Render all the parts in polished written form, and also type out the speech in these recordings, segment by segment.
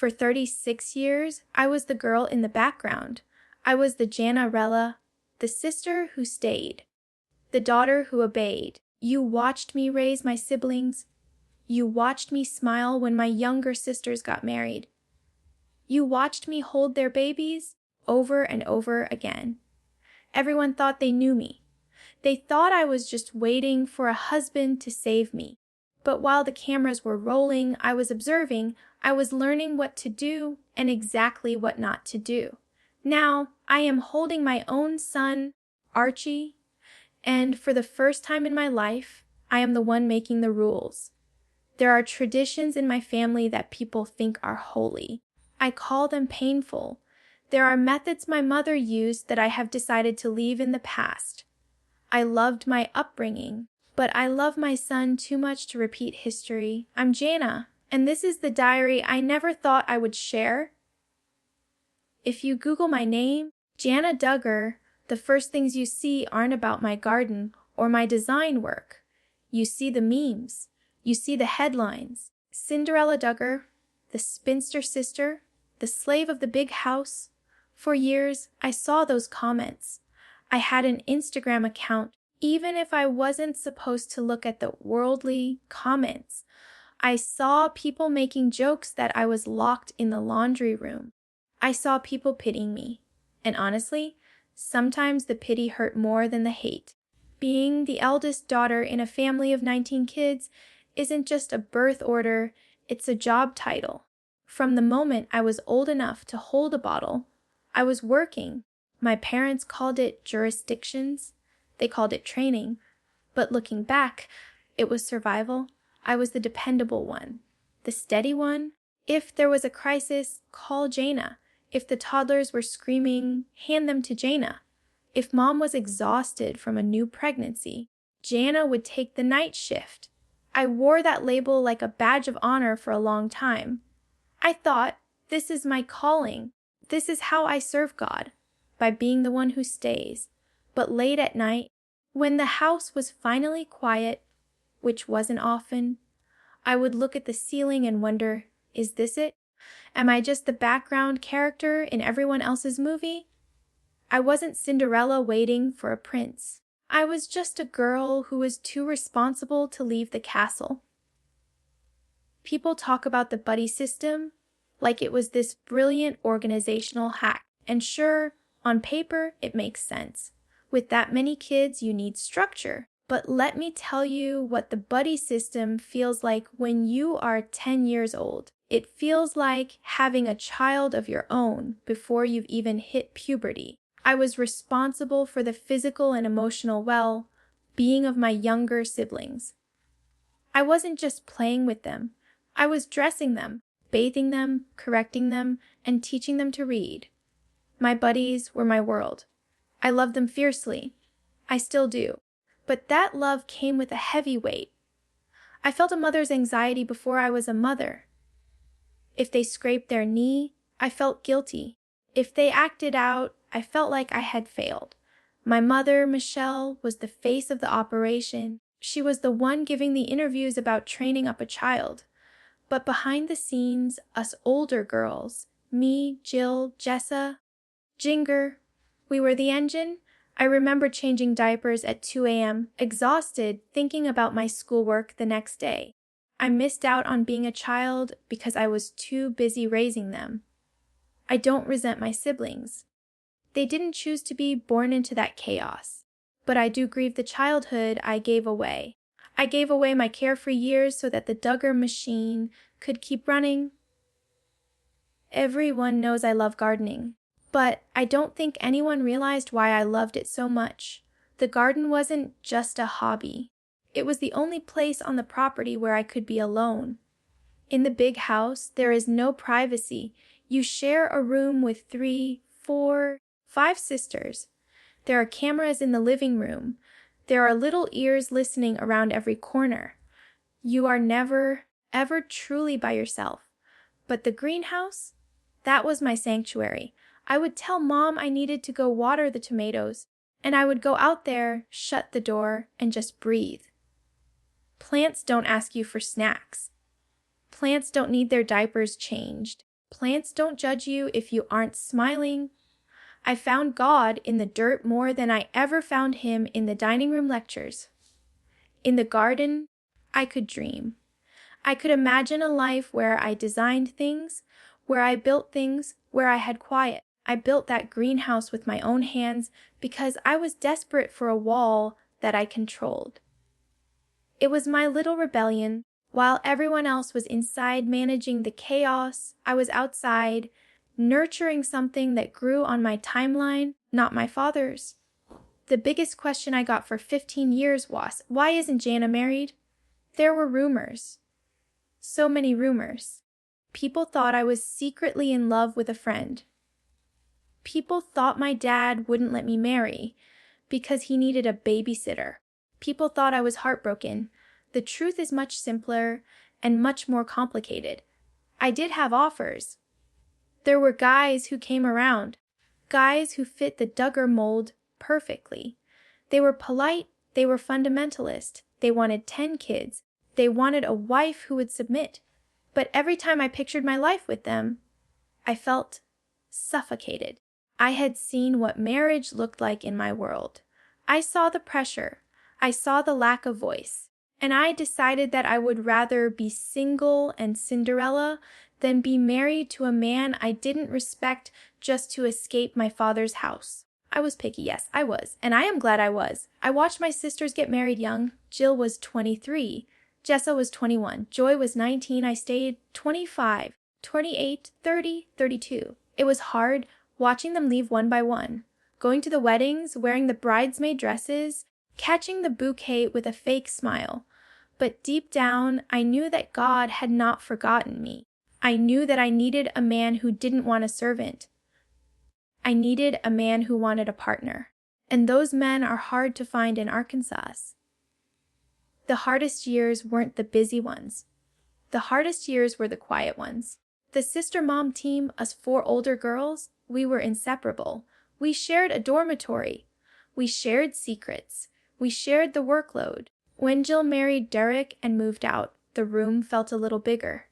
For 36 years, I was the girl in the background. I was the Janarella, the sister who stayed, the daughter who obeyed. You watched me raise my siblings. You watched me smile when my younger sisters got married. You watched me hold their babies over and over again. Everyone thought they knew me. They thought I was just waiting for a husband to save me. But while the cameras were rolling, I was observing, I was learning what to do and exactly what not to do. Now, I am holding my own son, Archie, and for the first time in my life, I am the one making the rules. There are traditions in my family that people think are holy. I call them painful. There are methods my mother used that I have decided to leave in the past. I loved my upbringing, but I love my son too much to repeat history. I'm Jana, and this is the diary I never thought I would share. If you Google my name, Jana Duggar, the first things you see aren't about my garden or my design work. You see the memes. You see the headlines. Cinderella Duggar, the spinster sister, the slave of the big house. For years, I saw those comments. I had an Instagram account, even if I wasn't supposed to look at the worldly comments. I saw people making jokes that I was locked in the laundry room. I saw people pitying me. And honestly, sometimes the pity hurt more than the hate. Being the eldest daughter in a family of 19 kids isn't just a birth order, it's a job title. From the moment I was old enough to hold a bottle, I was working. My parents called it jurisdictions. They called it training. But looking back, it was survival. I was the dependable one, the steady one. If there was a crisis, call Jana. If the toddlers were screaming, hand them to Jana. If mom was exhausted from a new pregnancy, Jana would take the night shift. I wore that label like a badge of honor for a long time. I thought, this is my calling. This is how I serve God, by being the one who stays. But late at night, when the house was finally quiet, which wasn't often, I would look at the ceiling and wonder, is this it? Am I just the background character in everyone else's movie? I wasn't Cinderella waiting for a prince. I was just a girl who was too responsible to leave the castle. People talk about the buddy system like it was this brilliant organizational hack. And sure, on paper, it makes sense. With that many kids, you need structure. But let me tell you what the buddy system feels like when you are 10 years old. It feels like having a child of your own before you've even hit puberty. I was responsible for the physical and emotional well-being of my younger siblings. I wasn't just playing with them. I was dressing them, bathing them, correcting them, and teaching them to read. My buddies were my world. I loved them fiercely. I still do. But that love came with a heavy weight. I felt a mother's anxiety before I was a mother. If they scraped their knee, I felt guilty. If they acted out, I felt like I had failed. My mother, Michelle, was the face of the operation. She was the one giving the interviews about training up a child. But behind the scenes, us older girls, me, Jill, Jessa, Ginger, we were the engine. I remember changing diapers at 2 a.m., exhausted, thinking about my schoolwork the next day. I missed out on being a child because I was too busy raising them. I don't resent my siblings. They didn't choose to be born into that chaos. But I do grieve the childhood I gave away. I gave away my carefree years so that the Duggar machine could keep running. Everyone knows I love gardening. But I don't think anyone realized why I loved it so much. The garden wasn't just a hobby. It was the only place on the property where I could be alone. In the big house, there is no privacy. You share a room with 3, 4, 5 sisters. There are cameras in the living room. There are little ears listening around every corner. You are never, ever truly by yourself. But the greenhouse? That was my sanctuary. I would tell Mom I needed to go water the tomatoes, and I would go out there, shut the door, and just breathe. Plants don't ask you for snacks. Plants don't need their diapers changed. Plants don't judge you if you aren't smiling. I found God in the dirt more than I ever found him in the dining room lectures. In the garden, I could dream. I could imagine a life where I designed things, where I built things, where I had quiet. I built that greenhouse with my own hands because I was desperate for a wall that I controlled. It was my little rebellion. While everyone else was inside managing the chaos, I was outside, nurturing something that grew on my timeline, not my father's. The biggest question I got for 15 years was, why isn't Jana married? There were rumors. So many rumors. People thought I was secretly in love with a friend. People thought my dad wouldn't let me marry because he needed a babysitter. People thought I was heartbroken. The truth is much simpler and much more complicated. I did have offers. There were guys who came around, guys who fit the Duggar mold perfectly. They were polite, they were fundamentalist, they wanted 10 kids, they wanted a wife who would submit. But every time I pictured my life with them, I felt suffocated. I had seen what marriage looked like in my world. I saw the pressure. I saw the lack of voice. And I decided that I would rather be single and Cinderella than be married to a man I didn't respect just to escape my father's house. I was picky, yes, I was, and I am glad I was. I watched my sisters get married young. Jill was 23. Jessa was 21. Joy was 19. I stayed 25, 28, 30, 32. It was hard watching them leave one by one, going to the weddings, wearing the bridesmaid dresses, catching the bouquet with a fake smile. But deep down, I knew that God had not forgotten me. I knew that I needed a man who didn't want a servant. I needed a man who wanted a partner. And those men are hard to find in Arkansas. The hardest years weren't the busy ones. The hardest years were the quiet ones. The sister-mom team, us 4 older girls, we were inseparable. We shared a dormitory. We shared secrets. We shared the workload. When Jill married Derek and moved out, the room felt a little bigger.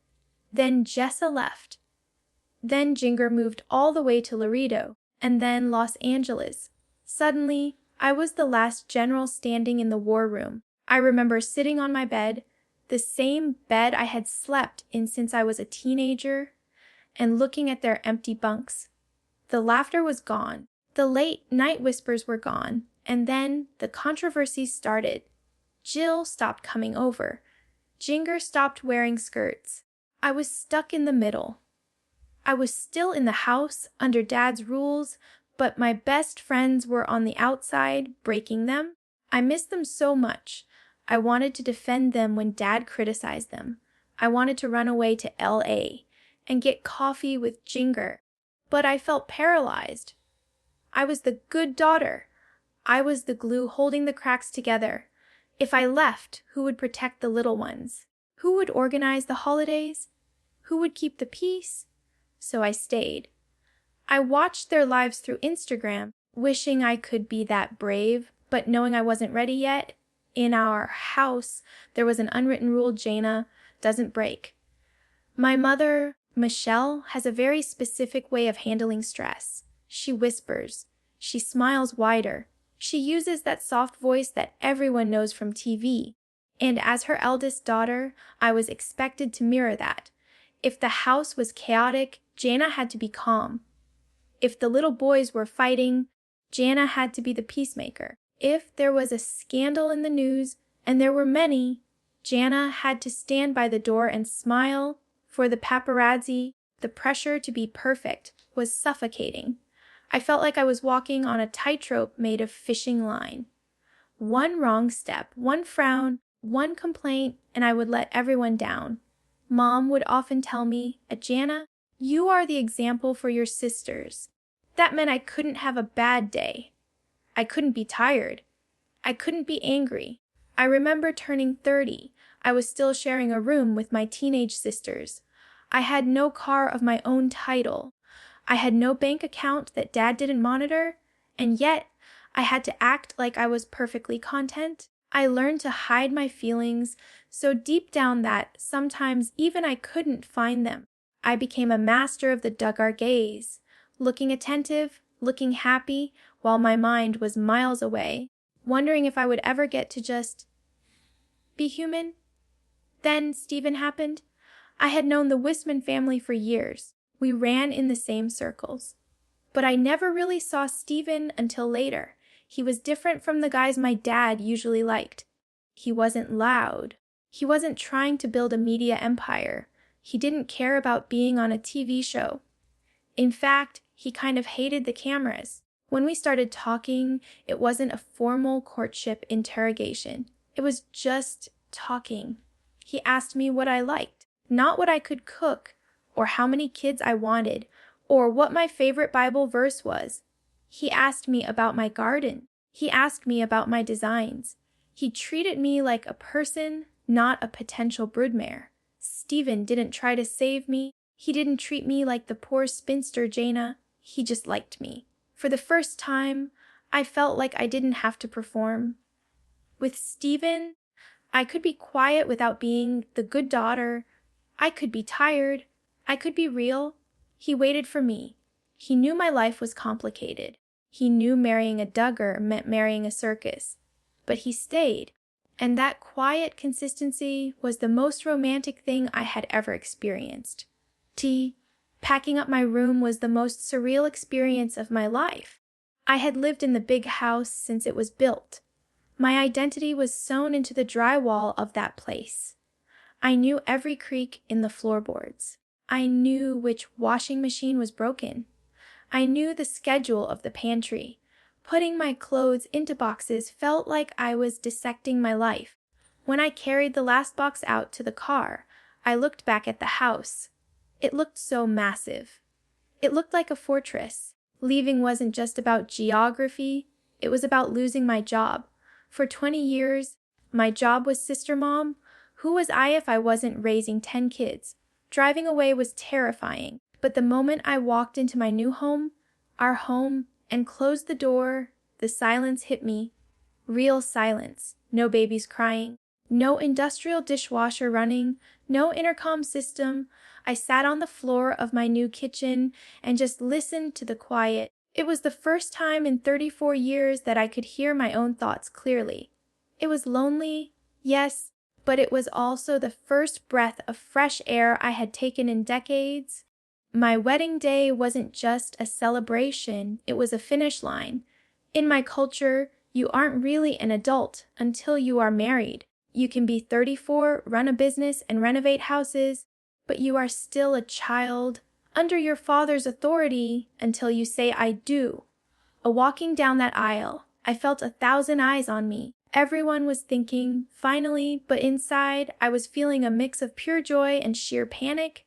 Then Jessa left. Then Ginger moved all the way to Laredo, and then Los Angeles. Suddenly, I was the last general standing in the war room. I remember sitting on my bed, the same bed I had slept in since I was a teenager, and looking at their empty bunks. The laughter was gone. The late night whispers were gone. And then the controversy started. Jill stopped coming over. Ginger stopped wearing skirts. I was stuck in the middle. I was still in the house under Dad's rules, but my best friends were on the outside, breaking them. I missed them so much. I wanted to defend them when Dad criticized them. I wanted to run away to LA and get coffee with Ginger, but I felt paralyzed. I was the good daughter. I was the glue holding the cracks together. If I left, who would protect the little ones? Who would organize the holidays? Who would keep the peace? So I stayed. I watched their lives through Instagram, wishing I could be that brave, but knowing I wasn't ready yet. In our house, there was an unwritten rule Jana doesn't break. My mother, Michelle, has a very specific way of handling stress. She whispers. She smiles wider. She uses that soft voice that everyone knows from TV. And as her eldest daughter, I was expected to mirror that. If the house was chaotic, Jana had to be calm. If the little boys were fighting, Jana had to be the peacemaker. If there was a scandal in the news, and there were many, Jana had to stand by the door and smile. For the paparazzi, the pressure to be perfect was suffocating. I felt like I was walking on a tightrope made of fishing line. One wrong step, one frown, one complaint, and I would let everyone down. Mom would often tell me, Jana, you are the example for your sisters. That meant I couldn't have a bad day. I couldn't be tired. I couldn't be angry. I remember turning 30. I was still sharing a room with my teenage sisters. I had no car of my own title. I had no bank account that Dad didn't monitor, and yet I had to act like I was perfectly content. I learned to hide my feelings so deep down that sometimes even I couldn't find them. I became a master of the Duggar gaze, looking attentive, looking happy, while my mind was miles away, wondering if I would ever get to just be human. Then Stephen happened. I had known the Wissmann family for years. We ran in the same circles. But I never really saw Stephen until later. He was different from the guys my dad usually liked. He wasn't loud. He wasn't trying to build a media empire. He didn't care about being on a TV show. In fact, he kind of hated the cameras. When we started talking, it wasn't a formal courtship interrogation. It was just talking. He asked me what I liked, not what I could cook, or how many kids I wanted, or what my favorite Bible verse was. He asked me about my garden. He asked me about my designs. He treated me like a person, not a potential broodmare. Stephen didn't try to save me. He didn't treat me like the poor spinster Jana. He just liked me. For the first time, I felt like I didn't have to perform. With Stephen, I could be quiet without being the good daughter. I could be tired. I could be real. He waited for me. He knew my life was complicated. He knew marrying a Duggar meant marrying a circus. But he stayed, and that quiet consistency was the most romantic thing I had ever experienced. Packing up my room was the most surreal experience of my life. I had lived in the big house since it was built. My identity was sewn into the drywall of that place. I knew every creak in the floorboards. I knew which washing machine was broken. I knew the schedule of the pantry. Putting my clothes into boxes felt like I was dissecting my life. When I carried the last box out to the car, I looked back at the house. It looked so massive. It looked like a fortress. Leaving wasn't just about geography. It was about losing my job. For 20 years, my job was sister mom. Who was I if I wasn't raising 10 kids? Driving away was terrifying, but the moment I walked into my new home, our home, and closed the door, the silence hit me. Real silence. No babies crying. No industrial dishwasher running. No intercom system. I sat on the floor of my new kitchen and just listened to the quiet. It was the first time in 34 years that I could hear my own thoughts clearly. It was lonely, yes, but it was also the first breath of fresh air I had taken in decades. My wedding day wasn't just a celebration, it was a finish line. In my culture, you aren't really an adult until you are married. You can be 34, run a business, and renovate houses, but you are still a child, under your father's authority until you say I do. Walking down that aisle, I felt 1,000 eyes on me. Everyone was thinking, finally, but inside I was feeling a mix of pure joy and sheer panic.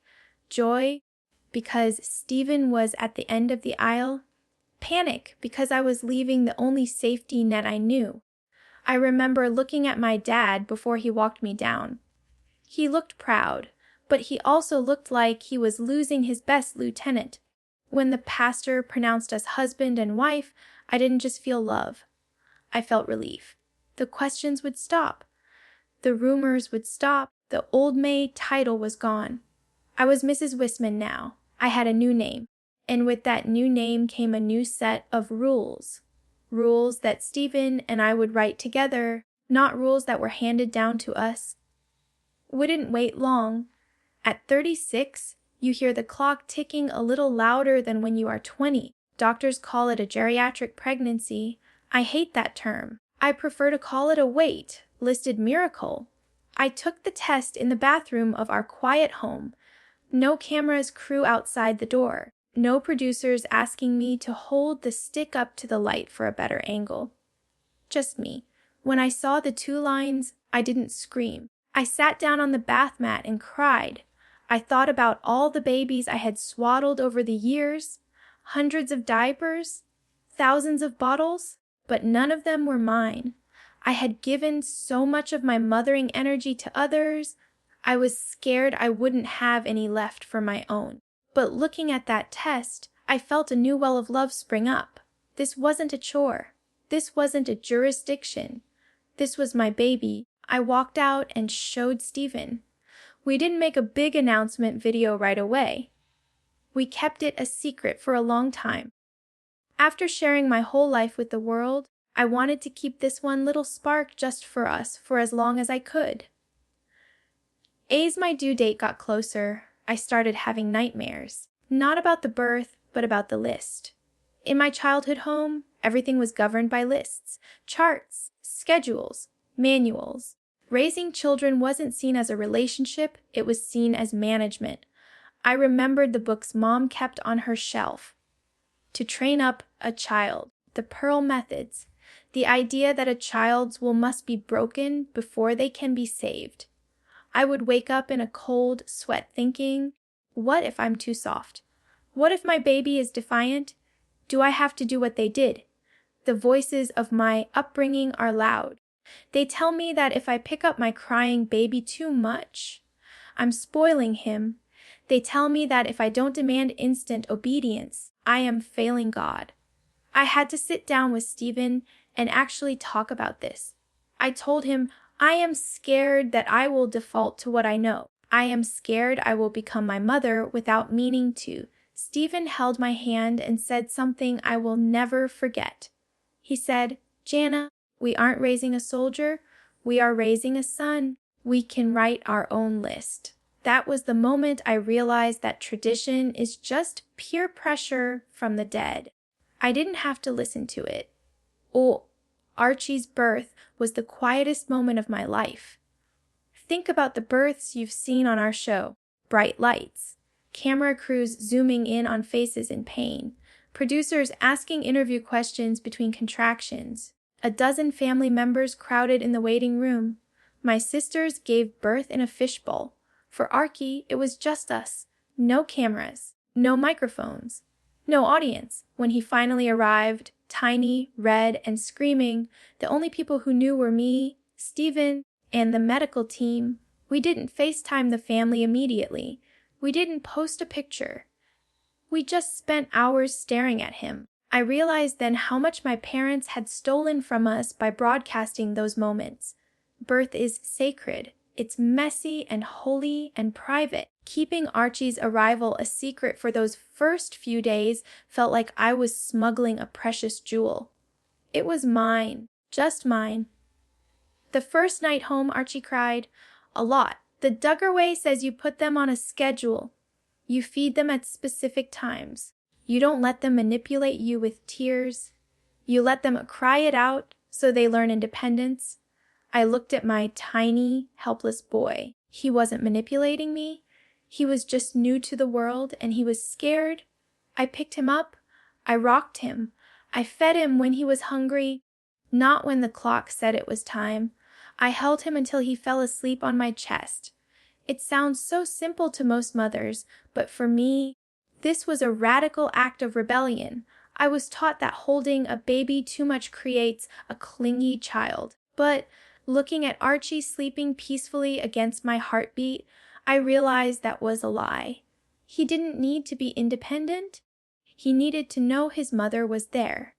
Joy, because Stephen was at the end of the aisle. Panic, because I was leaving the only safety net I knew. I remember looking at my dad before he walked me down. He looked proud, but he also looked like he was losing his best lieutenant. When the pastor pronounced us husband and wife, I didn't just feel love. I felt relief. The questions would stop. The rumors would stop. The old maid title was gone. I was Mrs. Wissmann now. I had a new name. And with that new name came a new set of rules. Rules that Stephen and I would write together, not rules that were handed down to us. Wouldn't wait long. At 36, you hear the clock ticking a little louder than when you are 20. Doctors call it a geriatric pregnancy. I hate that term. I prefer to call it a wait-listed miracle. I took the test in the bathroom of our quiet home. No cameras crew outside the door. No producers asking me to hold the stick up to the light for a better angle. Just me. When I saw the 2 lines, I didn't scream. I sat down on the bath mat and cried. I thought about all the babies I had swaddled over the years, hundreds of diapers, thousands of bottles, but none of them were mine. I had given so much of my mothering energy to others, I was scared I wouldn't have any left for my own. But looking at that test, I felt a new well of love spring up. This wasn't a chore. This wasn't a jurisdiction. This was my baby. I walked out and showed Stephen. We didn't make a big announcement video right away. We kept it a secret for a long time. After sharing my whole life with the world, I wanted to keep this one little spark just for us for as long as I could. As my due date got closer, I started having nightmares, not about the birth, but about the list. In my childhood home, everything was governed by lists, charts, schedules, manuals. Raising children wasn't seen as a relationship, it was seen as management. I remembered the books Mom kept on her shelf. To train up a child, the Pearl methods, the idea that a child's will must be broken before they can be saved. I would wake up in a cold sweat thinking, what if I'm too soft? What if my baby is defiant? Do I have to do what they did? The voices of my upbringing are loud. They tell me that if I pick up my crying baby too much, I'm spoiling him. They tell me that if I don't demand instant obedience, I am failing God. I had to sit down with Stephen and actually talk about this. I told him, I am scared that I will default to what I know. I am scared I will become my mother without meaning to. Stephen held my hand and said something I will never forget. He said, Jana, we aren't raising a soldier, we are raising a son. We can write our own list. That was the moment I realized that tradition is just peer pressure from the dead. I didn't have to listen to it. Oh, Archie's birth was the quietest moment of my life. Think about the births you've seen on our show. Bright lights, camera crews zooming in on faces in pain, producers asking interview questions between contractions, a dozen family members crowded in the waiting room. My sisters gave birth in a fishbowl. For Archie, it was just us. No cameras, no microphones, no audience. When he finally arrived, tiny, red, and screaming, the only people who knew were me, Stephen, and the medical team. We didn't FaceTime the family immediately. We didn't post a picture. We just spent hours staring at him. I realized then how much my parents had stolen from us by broadcasting those moments. Birth is sacred. It's messy and holy and private. Keeping Archie's arrival a secret for those first few days felt like I was smuggling a precious jewel. It was mine, just mine. The first night home, Archie cried, a lot. The Duggar way says you put them on a schedule. You feed them at specific times. You don't let them manipulate you with tears. You let them cry it out so they learn independence. I looked at my tiny, helpless boy. He wasn't manipulating me. He was just new to the world and he was scared. I picked him up. I rocked him. I fed him when he was hungry, not when the clock said it was time. I held him until he fell asleep on my chest. It sounds so simple to most mothers, but for me, this was a radical act of rebellion. I was taught that holding a baby too much creates a clingy child. But looking at Archie sleeping peacefully against my heartbeat, I realized that was a lie. He didn't need to be independent. He needed to know his mother was there.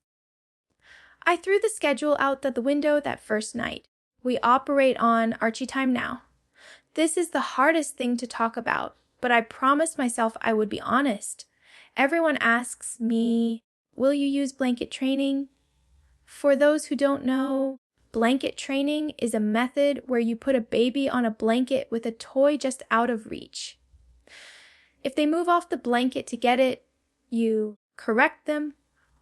I threw the schedule out the window that first night. We operate on Archie time now. This is the hardest thing to talk about, but I promised myself I would be honest. Everyone asks me, will you use blanket training? For those who don't know, blanket training is a method where you put a baby on a blanket with a toy just out of reach. If they move off the blanket to get it, you correct them,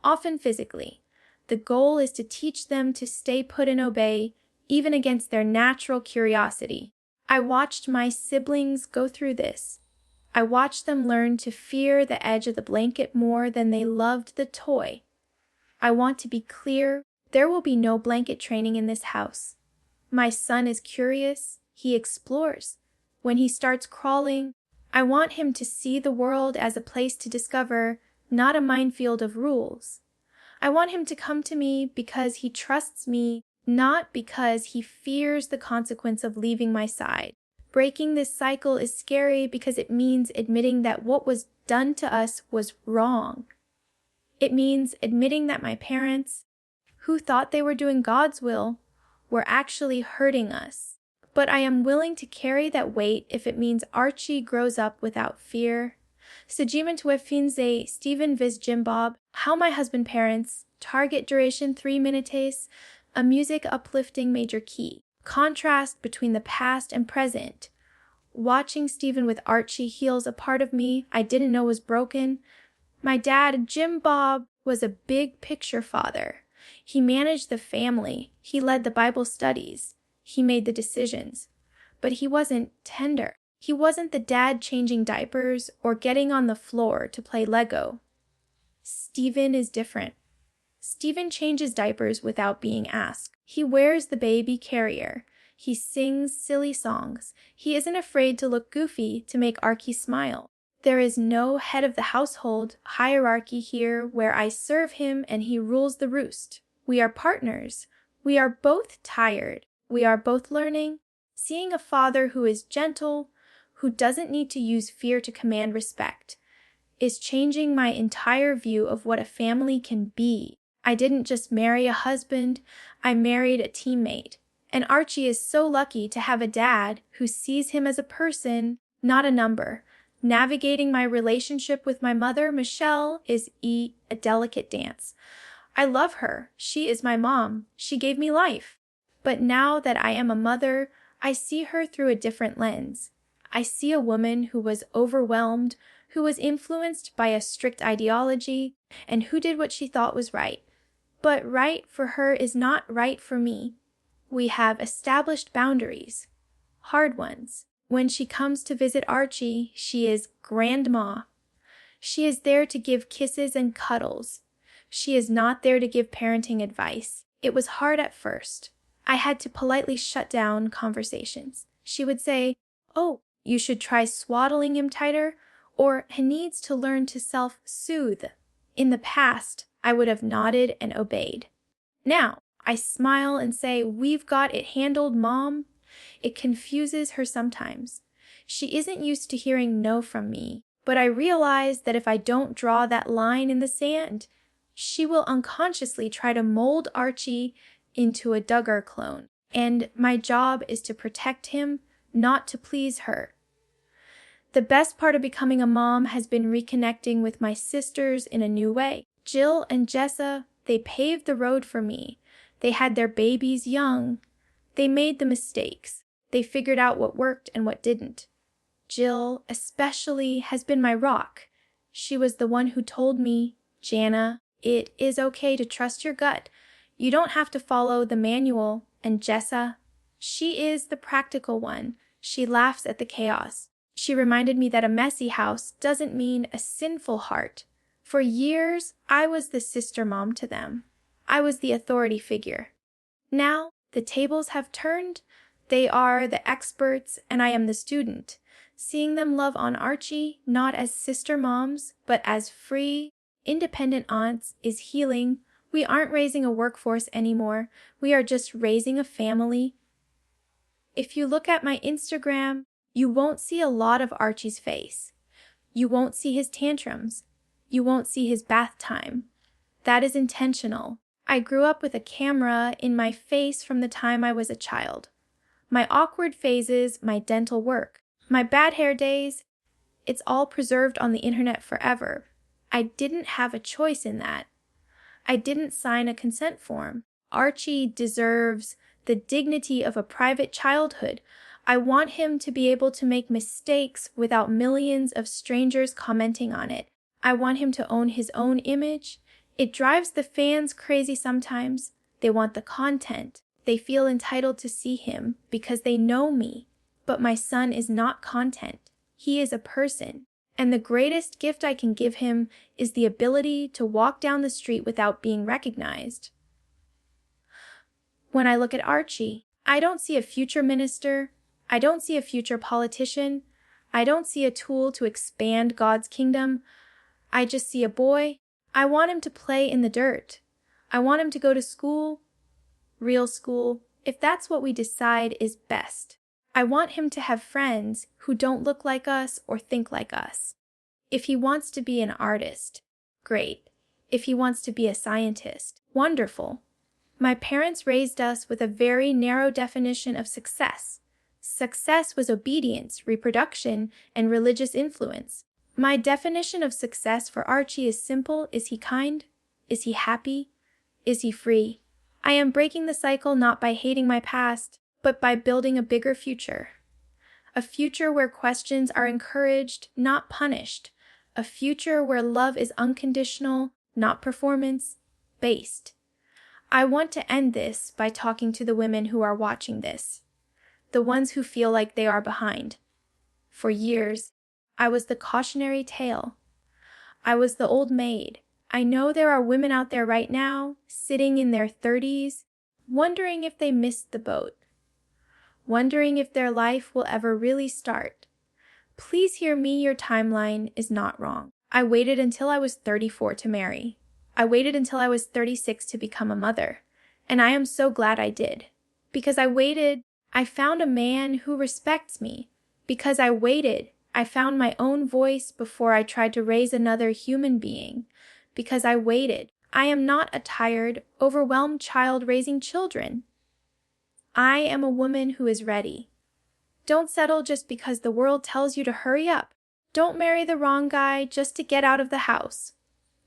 often physically. The goal is to teach them to stay put and obey, even against their natural curiosity. I watched my siblings go through this. I watched them learn to fear the edge of the blanket more than they loved the toy. I want to be clear, there will be no blanket training in this house. My son is curious, he explores. When he starts crawling, I want him to see the world as a place to discover, not a minefield of rules. I want him to come to me because he trusts me, not because he fears the consequence of leaving my side. Breaking this cycle is scary because it means admitting that what was done to us was wrong. It means admitting that my parents, who thought they were doing God's will, were actually hurting us. but I am willing to carry that weight if it means Archie grows up without fear. Sejiment wefinze Stephen Wissmann, How My Husband Parents, Target Duration 3 Minutes, a music uplifting major key. Contrast between the past and present. Watching Stephen with Archie heals a part of me I didn't know was broken. My dad, Jim Bob, was a big picture father. He managed the family. He led the Bible studies. He made the decisions. But he wasn't tender. He wasn't the dad changing diapers or getting on the floor to play Lego. Stephen is different. Stephen changes diapers without being asked. He wears the baby carrier. He sings silly songs. He isn't afraid to look goofy to make Archie smile. There is no head of the household hierarchy here where I serve him and he rules the roost. We are partners. We are both tired. We are both learning. Seeing a father who is gentle, who doesn't need to use fear to command respect, is changing my entire view of what a family can be. I didn't just marry a husband, I married a teammate. And Archie is so lucky to have a dad who sees him as a person, not a number. Navigating my relationship with my mother, Michelle, is a delicate dance. I love her. She is my mom. She gave me life. But now that I am a mother, I see her through a different lens. I see a woman who was overwhelmed, who was influenced by a strict ideology, and who did what she thought was right. But right for her is not right for me. We have established boundaries, hard ones. When she comes to visit Archie, she is grandma. She is there to give kisses and cuddles. She is not there to give parenting advice. It was hard at first. I had to politely shut down conversations. She would say, "Oh, you should try swaddling him tighter," or "he needs to learn to self-soothe." In the past, I would have nodded and obeyed. Now, I smile and say, "We've got it handled, Mom." It confuses her sometimes. She isn't used to hearing no from me, but I realize that if I don't draw that line in the sand, she will unconsciously try to mold Archie into a Duggar clone, and my job is to protect him, not to please her. The best part of becoming a mom has been reconnecting with my sisters in a new way. Jill and Jessa, they paved the road for me. They had their babies young. They made the mistakes. They figured out what worked and what didn't. Jill, especially, has been my rock. She was the one who told me, "Jana, it is okay to trust your gut. You don't have to follow the manual." And Jessa, she is the practical one. She laughs at the chaos. She reminded me that a messy house doesn't mean a sinful heart. For years, I was the sister mom to them. I was the authority figure. Now, the tables have turned. They are the experts, and I am the student. Seeing them love on Archie, not as sister moms, but as free, independent aunts, is healing. We aren't raising a workforce anymore. We are just raising a family. If you look at my Instagram, you won't see a lot of Archie's face. You won't see his tantrums. You won't see his bath time. That is intentional. I grew up with a camera in my face from the time I was a child. My awkward phases, my dental work, my bad hair days, it's all preserved on the internet forever. I didn't have a choice in that. I didn't sign a consent form. Archie deserves the dignity of a private childhood. I want him to be able to make mistakes without millions of strangers commenting on it. I want him to own his own image. It drives the fans crazy sometimes. They want the content. They feel entitled to see him because they know me. But my son is not content. He is a person. And the greatest gift I can give him is the ability to walk down the street without being recognized. When I look at Archie, I don't see a future minister. I don't see a future politician. I don't see a tool to expand God's kingdom. I just see a boy. I want him to play in the dirt. I want him to go to school, real school, if that's what we decide is best. I want him to have friends who don't look like us or think like us. If he wants to be an artist, great. If he wants to be a scientist, wonderful. My parents raised us with a very narrow definition of success. Success was obedience, reproduction, and religious influence. My definition of success for Archie is simple. Is he kind? Is he happy? Is he free? I am breaking the cycle not by hating my past, but by building a bigger future. A future where questions are encouraged, not punished. A future where love is unconditional, not performance-based. I want to end this by talking to the women who are watching this. The ones who feel like they are behind. For years, I was the cautionary tale. I was the old maid. I know there are women out there right now, sitting in their 30s, wondering if they missed the boat. Wondering if their life will ever really start. Please hear me, your timeline is not wrong. I waited until I was 34 to marry. I waited until I was 36 to become a mother. And I am so glad I did. Because I waited, I found a man who respects me. Because I waited, I found my own voice before I tried to raise another human being. Because I waited, I am not a tired, overwhelmed child raising children. I am a woman who is ready. Don't settle just because the world tells you to hurry up. Don't marry the wrong guy just to get out of the house.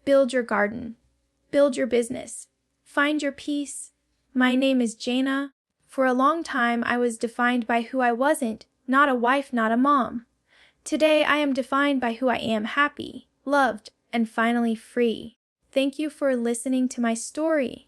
Build your garden. Build your business. Find your peace. My name is Jana. For a long time, I was defined by who I wasn't, not a wife, not a mom. Today, I am defined by who I am, happy, loved, and finally free. Thank you for listening to my story.